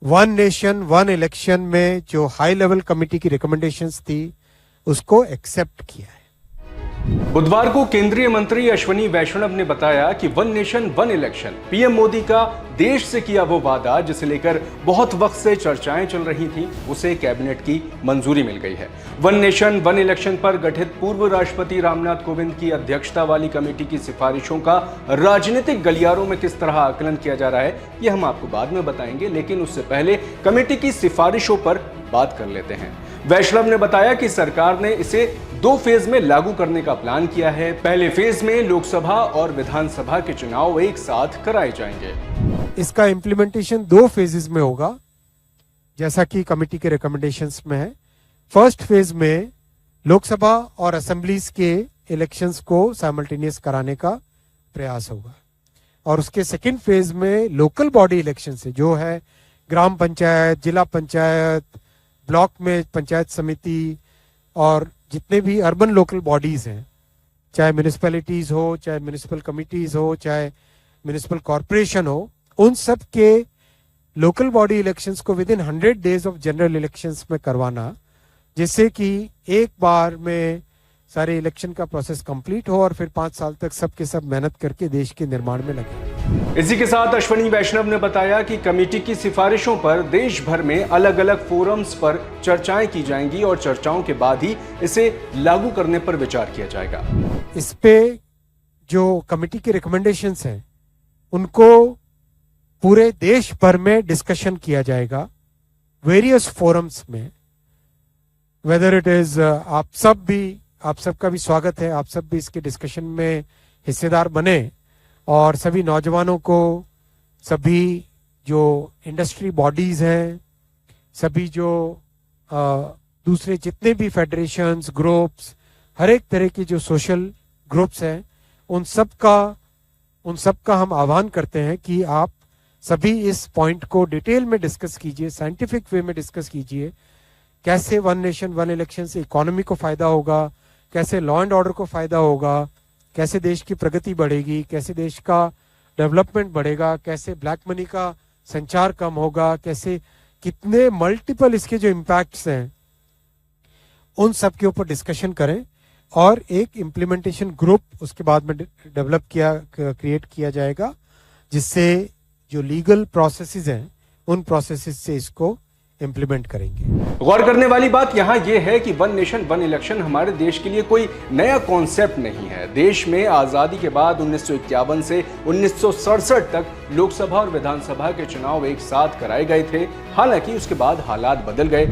One nation one election में जो high level committee की रिकमेंडेशंस थी उसको एक्सेप्ट किया है। बुधवार को केंद्रीय मंत्री अश्विनी वैष्णव ने बताया कि one nation one election PM Modi का देश से किया वो वादा जिसे लेकर बहुत वक्त से चर्चाएं चल रही थी, उसे कैबिनेट की मंजूरी मिल गई है। वन नेशन वन इलेक्शन पर गठित पूर्व राष्ट्रपति रामनाथ कोविंद की अध्यक्षता वाली कमेटी की सिफारिशों का राजनीतिक गलियारों में किस तरह आकलन किया जा रहा है, ये हम आपको बाद में बताएंगे, लेकिन उससे पहले कमेटी की सिफारिशों पर बात कर लेते हैं। वैष्णव ने बताया कि सरकार ने इसे 2 फेज में लागू करने का प्लान किया है। पहले फेज में लोकसभा और विधानसभा के चुनाव एक साथ कराए जाएंगे। इसका इम्प्लीमेंटेशन 2 फेजेस में होगा, जैसा कि कमेटी के रिकमेंडेशंस में है। फर्स्ट फेज में लोकसभा और असेंबलीज के इलेक्शंस को साइमल्टेनियस कराने का प्रयास होगा, और उसके सेकेंड फेज में लोकल बॉडी इलेक्शन से जो है ग्राम पंचायत, जिला पंचायत, ब्लॉक में पंचायत समिति और जितने भी अर्बन लोकल बॉडीज हैं, चाहे म्यूनिसिपैलिटीज हो, चाहे म्यूनिसिपल कमिटीज हो, चाहे म्यूनिसिपल कॉरपोरेशन हो, उन सब के लोकल बॉडी इलेक्शंस को with in 100 days of general elections में करवाना, जिससे कि एक बार में सारे इलेक्शन का प्रोसेस कंप्लीट हो और फिर 5 साल तक सब के सब मेहनत करके देश के निर्माण में लगे। इसी के साथ अश्विनी वैष्णव ने बताया कि कमेटी की सिफारिशों पर देश भर में अलग अलग फोरम्स पर चर्चाएं की जाएंगी और चर्चाओं के बाद ही इसे लागू करने पर विचार किया जाएगा। इस पे जो कमेटी के रिकमेंडेशंस हैं उनको पूरे देश भर में डिस्कशन किया जाएगा वेरियस फोरम्स में। वेदर इट इज आप सबका भी स्वागत है, आप सब भी इसके डिस्कशन में हिस्सेदार बने और सभी नौजवानों को, सभी जो इंडस्ट्री बॉडीज हैं, सभी जो दूसरे जितने भी फेडरेशंस, ग्रुप्स, हर एक तरह के जो सोशल ग्रुप्स हैं, उन सब का हम आह्वान करते हैं कि आप सभी इस पॉइंट को डिटेल में डिस्कस कीजिए, साइंटिफिक वे में डिस्कस कीजिए। कैसे वन नेशन वन इलेक्शन से इकोनॉमी को फायदा होगा, कैसे लॉ एंड ऑर्डर को फायदा होगा, कैसे देश की प्रगति बढ़ेगी, कैसे देश का डेवलपमेंट बढ़ेगा, कैसे ब्लैक मनी का संचार कम होगा, कैसे कितने मल्टीपल इसके जो इम्पैक्ट्स हैं उन सब के ऊपर डिस्कशन करें और एक इम्प्लीमेंटेशन ग्रुप उसके बाद में क्रिएट किया जाएगा, जिससे जो लीगल प्रोसेसेस हैं उन प्रोसेसेस से इसको इम्प्लीमेंट करेंगे। गौर करने वाली बात यहां यह है कि वन नेशन वन इलेक्शन हमारे देश के लिए कोई नया कॉन्सेप्ट नहीं है। देश में आजादी के बाद 1951 से 1967 तक लोकसभा और विधानसभा के चुनाव एक साथ कराए गए थे। हालांकि उसके बाद हालात बदल गए।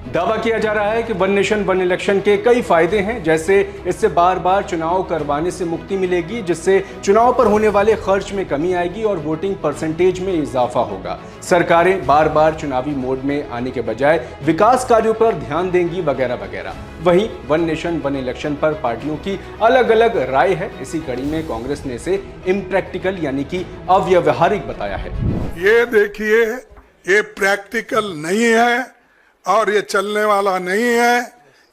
दावा किया जा रहा है कि वन नेशन वन इलेक्शन के कई फायदे हैं, जैसे इससे बार बार चुनाव करवाने से मुक्ति मिलेगी, जिससे चुनाव पर होने वाले खर्च में कमी आएगी और वोटिंग परसेंटेज में इजाफा होगा। सरकारें बार बार चुनावी मोड में आने के बजाय विकास कार्यों पर ध्यान देंगी, वगैरह वगैरह। वहीं वन नेशन वन इलेक्शन पर पार्टियों की अलग अलग राय है। इसी कड़ी में कांग्रेस ने इसे इम्प्रैक्टिकल यानी कि अव्यवहारिक बताया है। ये देखिए, ये प्रैक्टिकल नहीं है और ये चलने वाला नहीं है।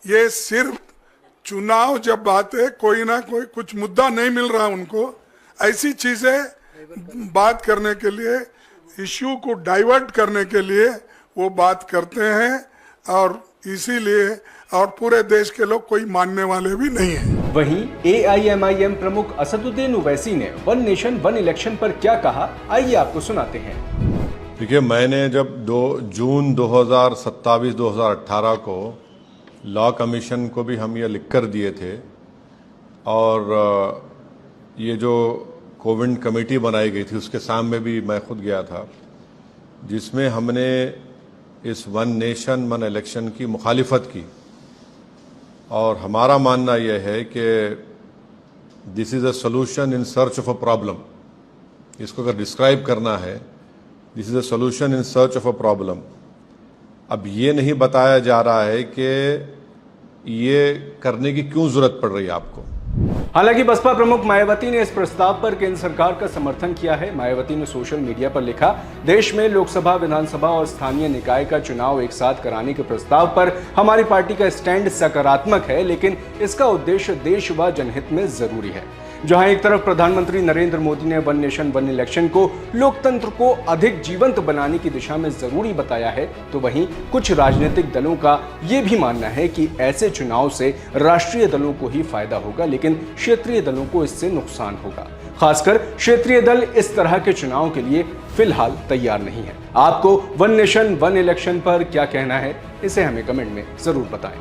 ये सिर्फ चुनाव जब आते कोई ना कोई कुछ मुद्दा नहीं मिल रहा उनको, ऐसी चीजें बात करने के लिए, इश्यू को डाइवर्ट करने के लिए वो बात करते हैं, और इसीलिए और पूरे देश के लोग कोई मानने वाले भी नहीं है। वहीं AIMIM प्रमुख असदुद्दीन ओवैसी ने वन नेशन वन इलेक्शन पर क्या कहा, आइए आपको सुनाते हैं। देखिए, मैंने जब जून 2027-2018 को लॉ कमीशन को भी हम ये लिख कर दिए थे, और ये जो कोविड कमेटी बनाई गई थी उसके सामने भी मैं खुद गया था, जिसमें हमने इस वन नेशन वन इलेक्शन की मुखालिफत की। और हमारा मानना यह है कि this is a solution in search of a problem. इसको अगर डिस्क्राइब करना है, this is a solution in search of a problem. अब ये नहीं बताया जा रहा है कि ये करने की क्यों जरूरत पड़ रही है आपको। हालांकि बसपा प्रमुख मायावती ने इस प्रस्ताव पर केंद्र सरकार का समर्थन किया है। मायावती ने सोशल मीडिया पर लिखा, देश में लोकसभा, विधानसभा और स्थानीय निकाय का चुनाव एक साथ कराने के प्रस्ताव पर हमारी पार्टी का स्टैंड सकारात्मक है, लेकिन इसका उद्देश्य देश व जनहित में जरूरी है। जहां एक तरफ प्रधानमंत्री नरेंद्र मोदी ने वन नेशन वन इलेक्शन को लोकतंत्र को अधिक जीवंत बनाने की दिशा में जरूरी बताया है, तो वहीं कुछ राजनीतिक दलों का यह भी मानना है कि ऐसे चुनाव से राष्ट्रीय दलों को ही फायदा होगा, लेकिन क्षेत्रीय दलों को इससे नुकसान होगा। खासकर क्षेत्रीय दल इस तरह के चुनाव के लिए फिलहाल तैयार नहीं है। आपको वन नेशन वन इलेक्शन पर क्या कहना है, इसे हमें कमेंट में जरूर बताएं।